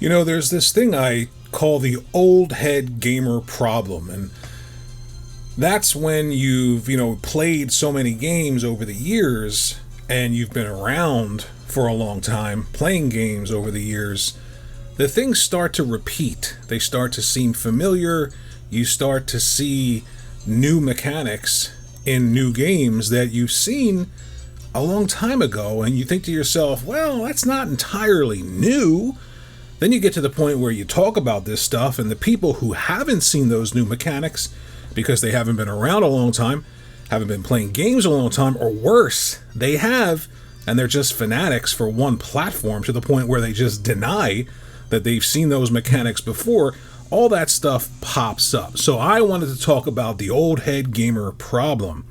There's this thing I call the old head gamer problem, and that's when you've, played so many games over the years and you've been around for a long time playing games over the years, the things start to repeat. They start to seem familiar. You start to see new mechanics in new games that you've seen a long time ago, and you think to yourself, well, that's not entirely new. Then you get to the point where you talk about this stuff, and the people who haven't seen those new mechanics, because they haven't been around a long time, haven't been playing games a long time, or worse, they have, and they're just fanatics for one platform to the point where they just deny that they've seen those mechanics before. All that stuff pops up. So I wanted to talk about the old head gamer problem,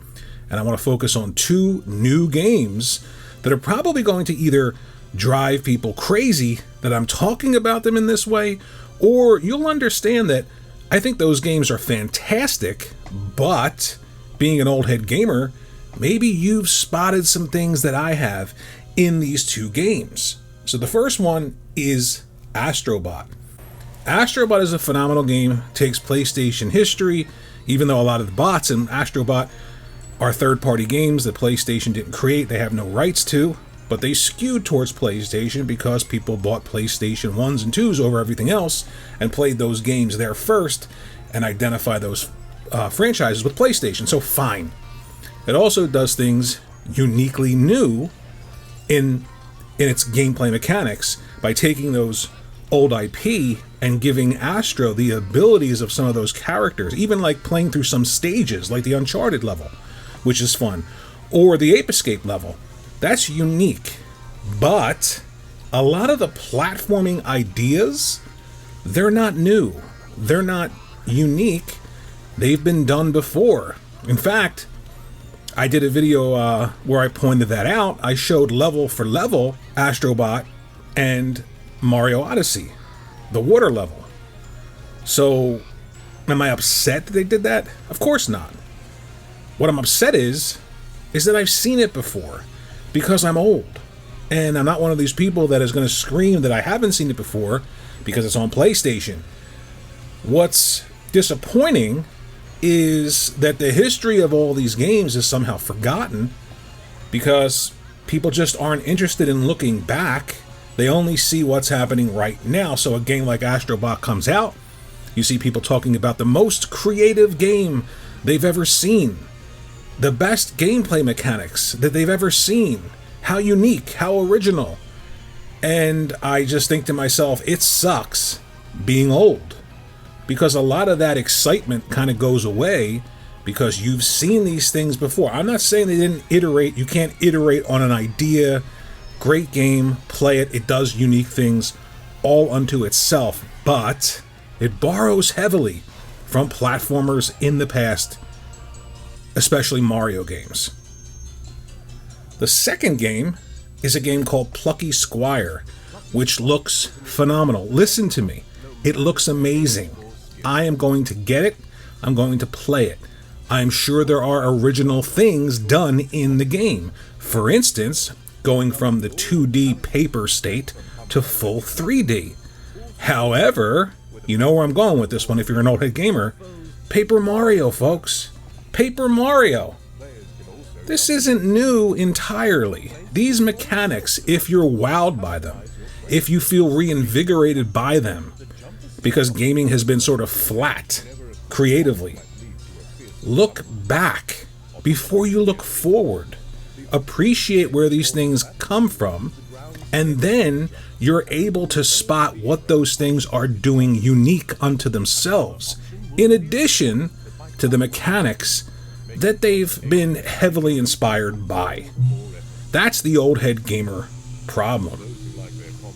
and I want to focus on two new games that are probably going to either drive people crazy that I'm talking about them in this way, or you'll understand that I think those games are fantastic, but being an old head gamer, maybe you've spotted some things that I have in these two games. So the first one is Astrobot. Astrobot is a phenomenal game, takes PlayStation history, even though a lot of the bots in Astrobot are third-party games that PlayStation didn't create, they have no rights to, but they skewed towards PlayStation because people bought PlayStation 1s and 2s over everything else and played those games there first and identify those franchises with PlayStation, so fine. It also does things uniquely new in its gameplay mechanics by taking those old IP and giving Astro the abilities of some of those characters, even like playing through some stages like the Uncharted level, which is fun, or the Ape Escape level. That's unique, but a lot of the platforming ideas, they're not new. They're not unique. They've been done before. In fact, I did a video where I pointed that out. I showed level for level Astrobot and Mario Odyssey, the water level. So, am I upset that they did that? Of course not. What I'm upset is that I've seen it before. Because I'm old, and I'm not one of these people that is going to scream that I haven't seen it before because it's on PlayStation. What's disappointing is that the history of all these games is somehow forgotten because people just aren't interested in looking back. They only see what's happening right now. So a game like Astrobot comes out, you see people talking about the most creative game they've ever seen. The best gameplay mechanics that they've ever seen. How unique, how original. And I just think to myself, it sucks being old. Because a lot of that excitement kind of goes away because you've seen these things before. I'm not saying they didn't iterate. You can't iterate on an idea. Great game, play it. It does unique things all unto itself. But it borrows heavily from platformers in the past, especially Mario games. The second game is a game called Plucky Squire, which looks phenomenal. Listen to me. It looks amazing. I am going to get it. I'm going to play it. I'm sure there are original things done in the game. For instance, going from the 2D paper state to full 3D. However, you know where I'm going with this one if you're an old head gamer. Paper Mario, folks. Paper Mario. This isn't new entirely. These mechanics, if you're wowed by them, if you feel reinvigorated by them, because gaming has been sort of flat creatively, look back before you look forward. Appreciate where these things come from, and then you're able to spot what those things are doing unique unto themselves, in addition to the mechanics that they've been heavily inspired by. That's the old head gamer problem.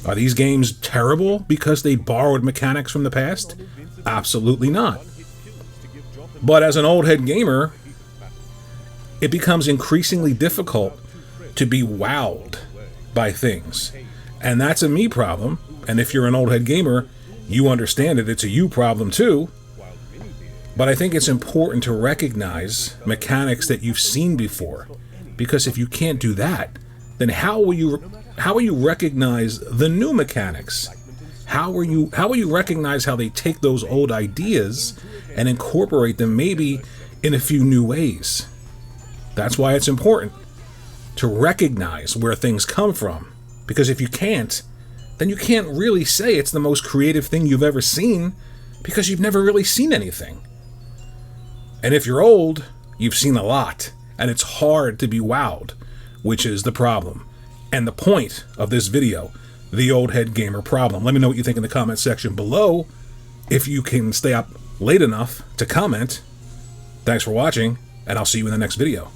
Are these games terrible because they borrowed mechanics from the past? Absolutely not. But as an old head gamer, it becomes increasingly difficult to be wowed by things. And that's a me problem. And if you're an old head gamer, you understand it. It's a you problem too. But I think it's important to recognize mechanics that you've seen before. Because if you can't do that, then how will you recognize the new mechanics? How will you recognize how they take those old ideas and incorporate them maybe in a few new ways? That's why it's important to recognize where things come from. Because if you can't, then you can't really say it's the most creative thing you've ever seen, because you've never really seen anything. And if you're old, you've seen a lot, and it's hard to be wowed, which is the problem. And the point of this video, the old head gamer problem. Let me know what you think in the comment section below. If you can stay up late enough to comment. Thanks for watching, and I'll see you in the next video.